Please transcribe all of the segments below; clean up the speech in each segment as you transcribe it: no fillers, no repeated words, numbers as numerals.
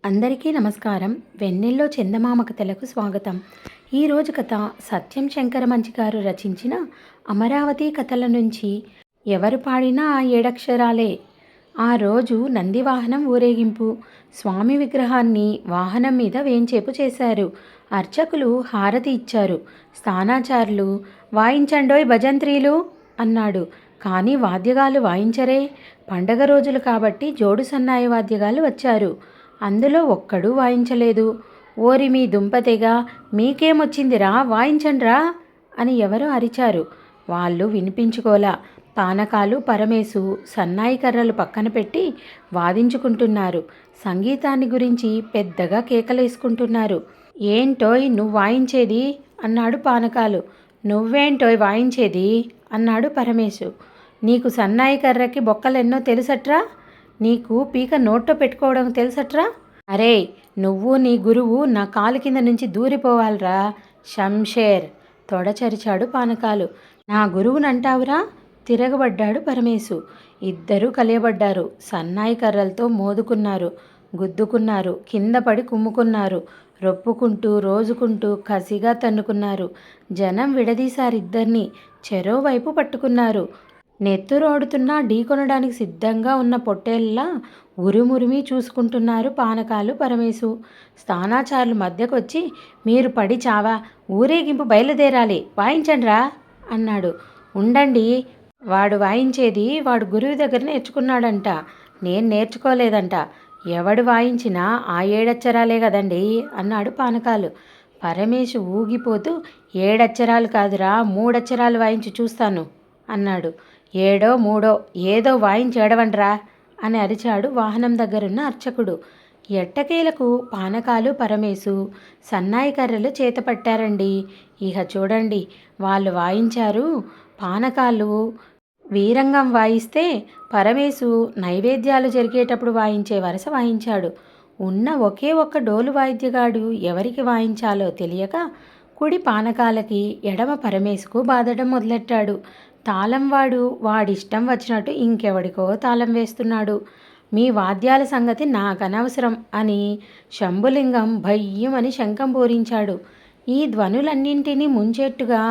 అందరికీ నమస్కారం. వెన్నెల్లో చందమామ కథలకు స్వాగతం. ఈరోజు కథ సత్యం శంకరమంచి గారు రచించిన అమరావతి కథల నుంచి. ఎవరు పాడినా ఆ ఏడక్షరాలే. ఆ రోజు నందివాహనం ఊరేగింపు. స్వామి విగ్రహాన్ని వాహనం మీద వేంచేపు చేశారు. అర్చకులు హారతి ఇచ్చారు. స్థానాచారులు వాయించండోయ్ భజంత్రీలు అన్నాడు. కానీ వాద్యగాలు వాయించరే. పండగ రోజులు కాబట్టి జోడు సన్నాయి వాద్యగాలు వచ్చారు. అందులో ఒక్కడూ వాయించలేదు. ఓరి మీ దుంపతెగా, మీకేమొచ్చిందిరా, వాయించండ్రా అని ఎవరో అరిచారు. వాళ్ళు వినిపించుకోలా. పానకాలు పరమేశు సన్నాయి కర్రలు పక్కన పెట్టి వాదించుకుంటున్నారు. సంగీతాన్ని గురించి పెద్దగా కేకలేసుకుంటున్నారు. ఏంటోయ్ నువ్వు వాయించేది అన్నాడు పానకాలు. నువ్వేంటోయ్ వాయించేది అన్నాడు పరమేశు. నీకు సన్నాయి కర్రకి బొక్కలెన్నో తెలుసట్రా? నీకు పీక నోట్లో పెట్టుకోవడం తెలుసట్రా? అరే, నువ్వు నీ గురువు నా కాలు కింద నుంచి దూరిపోవాలరా షంషేర్ తొడచరిచాడు పానకాలు. నా గురువునంటావురా? తిరగబడ్డాడు పరమేశు. ఇద్దరూ కలియబడ్డారు. సన్నాయి కర్రలతో మోదుకున్నారు, గుద్దుకున్నారు, కింద పడి కుమ్ముకున్నారు. రొప్పుకుంటూ రోజుకుంటూ కసిగా తన్నుకున్నారు. జనం విడదీశారిద్దరినీ. చెరోవైపు పట్టుకున్నారు. నెత్తురోడుతున్నా ఢీకొనడానికి సిద్ధంగా ఉన్న పొట్టేళ్ళలా ఉరుమురిమి చూసుకుంటున్నారు పానకాలు పరమేశు. స్థానాచారులు మధ్యకొచ్చి, మీరు పడి చావా, ఊరేగింపు బయలుదేరాలి, వాయించండ్రా అన్నాడు. ఉండండి, వాడు వాయించేది వాడు గురువు దగ్గర నేర్చుకున్నాడంట, నేను నేర్చుకోలేదంట. ఎవడు వాయించినా ఆ ఏడచ్చరాలే కదండి అన్నాడు పానకాలు. పరమేశు ఊగిపోతూ, ఏడచ్చరాలు కాదురా, మూడచ్చరాలు వాయించి చూస్తాను అన్నాడు. ఏడో మూడో ఏదో వాయించి ఏడవండ్రా అని అరిచాడు వాహనం దగ్గరున్న అర్చకుడు. ఎట్టకేలకు పానకాలు పరమేశు సన్నాయి కర్రలు చేతపట్టారండి. ఇహ చూడండి, వాళ్ళు వాయించారు. పానకాలు వీరంగం వాయిస్తే పరమేశు నైవేద్యాలు జరిగేటప్పుడు వాయించే వరస వాయించాడు. ఉన్న ఒకే ఒక్క డోలు వాయిద్యగాడు ఎవరికి వాయించాలో తెలియక కుడి పానకాలకి ఎడమ పరమేశుకు బాదడం మొదలెట్టాడు. తాళం వాడిష్టం వచ్చినట్టు ఇంకెవడికో తాళం వేస్తున్నాడు. మీ వాద్యాల సంగతి నాకనవసరం అని శంభులింగం భయ్యమని శంఖం పూరించాడు. ఈ ధ్వనులన్నింటినీ ముంచెట్టుగా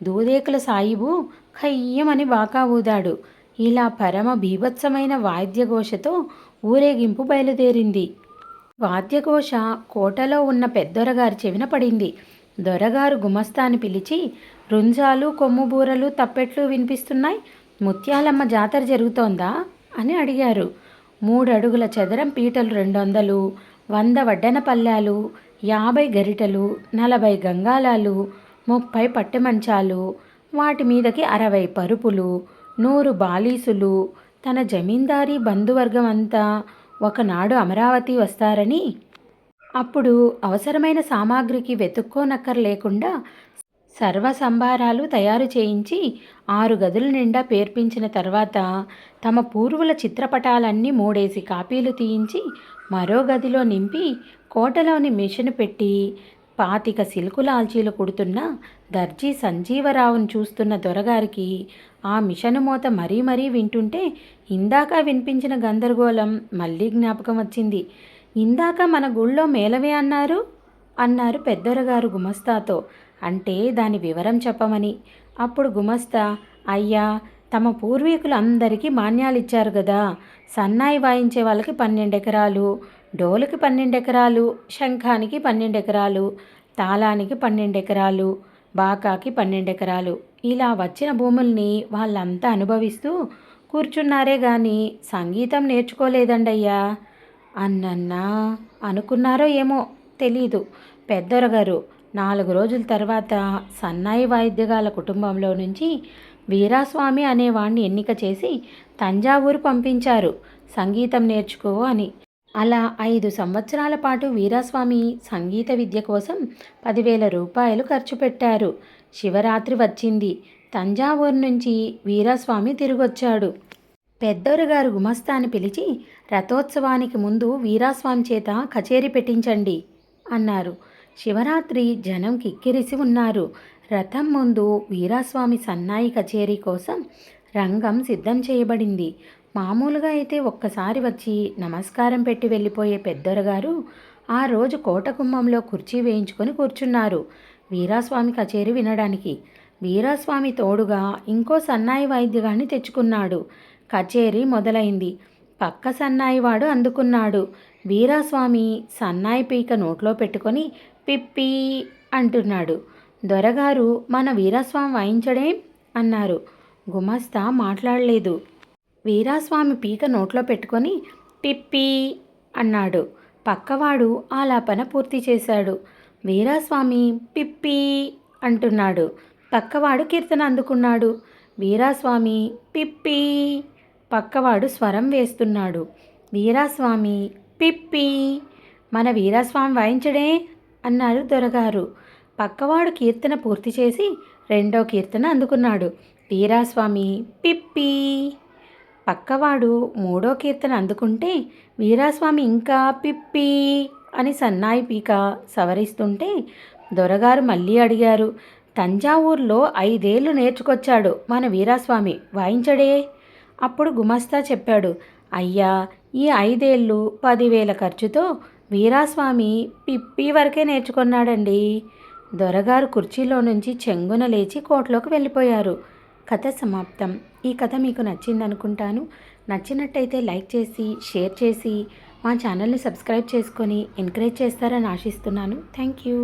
దూదేకుల సాయిబు ఖయ్యమని బాకా ఊదాడు. ఇలా పరమ బీభత్సమైన వాద్యఘోషతో ఊరేగింపు బయలుదేరింది. వాద్యఘోష కోటలో ఉన్న పెద్దొరగారి చెవిన పడింది. దొరగారు గుమస్తాని పిలిచి, రుంజాలు, కొమ్ముబూరలు, తప్పెట్లు వినిపిస్తున్నాయి, ముత్యాలమ్మ జాతర జరుగుతోందా అని అడిగారు. 3 అడుగుల చదరం పీటలు 200, 100 వడ్డన పల్లాలు, 50 గరిటలు, 40 గంగాలాలు, 30 పట్టెమంచాలు, వాటి మీదకి 60 పరుపులు, 100 బాలీసులు. తన జమీందారీ బంధువర్గం అంతా ఒకనాడు అమరావతి వస్తారని, అప్పుడు అవసరమైన సామాగ్రికి వెతుక్కోనక్కర్లేకుండా సర్వ సంభారాలు తయారు చేయించి 6 గదుల నిండా పేర్పించిన తర్వాత తమ పూర్వుల చిత్రపటాలన్నీ 3 కాపీలు తీయించి మరో గదిలో నింపి కోటలోని మిషన్ పెట్టి 25 సిల్కు లాల్చీలు కుడుతున్న దర్జీ సంజీవరావును చూస్తున్న దొరగారికి ఆ మిషను మోత మరీ మరీ వింటుంటే ఇందాక వినిపించిన గందరగోళం మళ్ళీ జ్ఞాపకం వచ్చింది. ఇందాక మన గుళ్ళో మేళమే అన్నారు పెద్దొరగారు గుమస్తాతో. అంటే దాని వివరం చెప్పమని. అప్పుడు గుమస్తా, అయ్యా, తమ పూర్వీకులు అందరికీ మాన్యాలిచ్చారు కదా. సన్నాయి వాయించే వాళ్ళకి 12 ఎకరాలు, డోలుకి 12 ఎకరాలు, శంఖానికి 12 ఎకరాలు, తాళానికి 12 ఎకరాలు, బాకాకి 12 ఎకరాలు, ఇలా వచ్చిన భూముల్ని వాళ్ళంతా అనుభవిస్తూ కూర్చున్నారే గాని సంగీతం నేర్చుకోలేదండయ్యా అన్నన్నా అనుకున్నారో ఏమో తెలీదు. పెద్దొరగారు 4 రోజుల తర్వాత సన్నాయి వాయిద్యగాల కుటుంబంలో నుంచి వీరాస్వామి అనేవాణ్ణి ఎన్నిక చేసి తంజావూరు పంపించారు సంగీతం నేర్చుకో అని. అలా 5 సంవత్సరాల పాటు వీరాస్వామి సంగీత విద్య కోసం 10,000 రూపాయలు ఖర్చు పెట్టారు. శివరాత్రి వచ్చింది. తంజావూరు నుంచి వీరాస్వామి తిరిగొచ్చాడు. పెద్దొరగారు గుమస్తాని పిలిచి, రథోత్సవానికి ముందు వీరాస్వామి చేత కచేరీ పెట్టించండి అన్నారు. శివరాత్రి జనం కిక్కిరిసి ఉన్నారు. రథం ముందు వీరాస్వామి సన్నాయి కచేరీ కోసం రంగం సిద్ధం చేయబడింది. మామూలుగా అయితే ఒక్కసారి వచ్చి నమస్కారం పెట్టి వెళ్ళిపోయే పెద్దొరగారు ఆ రోజు కోట గుమ్మంలో కుర్చీ వేయించుకొని కూర్చున్నారు వీరాస్వామి కచేరీ వినడానికి. వీరాస్వామి తోడుగా ఇంకో సన్నాయి వాయిద్యగాన్ని తెచ్చుకున్నాడు. కచేరీ మొదలైంది. పక్క సన్నాయివాడు అందుకున్నాడు. వీరాస్వామి సన్నాయి పీక నోట్లో పెట్టుకొని పిప్పి అంటున్నాడు. దొరగారు మన వీరాస్వామి వాయించడేం అన్నారు. గుమస్తా మాట్లాడలేదు. వీరాస్వామి పీక నోట్లో పెట్టుకొని పిప్పి అన్నాడు. పక్కవాడు ఆలాపన పూర్తి చేశాడు. వీరాస్వామి పిప్పి అంటున్నాడు. పక్కవాడు కీర్తన అందుకున్నాడు. వీరాస్వామి పిప్పి. పక్కవాడు స్వరం వేస్తున్నాడు. వీరాస్వామి పిప్పి. మన వీరాస్వామి వాయించడే అన్నారు దొరగారు. పక్కవాడు కీర్తన పూర్తి చేసి రెండో కీర్తన అందుకున్నాడు. వీరాస్వామి పిప్పి. పక్కవాడు మూడో కీర్తన అందుకుంటే వీరాస్వామి ఇంకా పిప్పి అని సన్నాయి పీక సవరిస్తుంటే దొరగారు మళ్ళీ అడిగారు. తంజావూరులో 5 ఏళ్ళు నేర్చుకొచ్చాడు మన వీరాస్వామి వాయించడే. అప్పుడు గుమస్తా చెప్పాడు. అయ్యా, ఈ 5 ఏళ్ళు 10,000 ఖర్చుతో వీరాస్వామి పిప్పి వరకే నేర్చుకున్నాడండి. దొరగారు కుర్చీలో నుంచి చెంగున లేచి కోటలోకి వెళ్ళిపోయారు. కథ సమాప్తం. ఈ కథ మీకు నచ్చిందనుకుంటాను. నచ్చినట్టయితే లైక్ చేసి షేర్ చేసి మా ఛానల్ని సబ్స్క్రైబ్ చేసుకొని ఎంకరేజ్ చేస్తారని ఆశిస్తున్నాను. Thank you.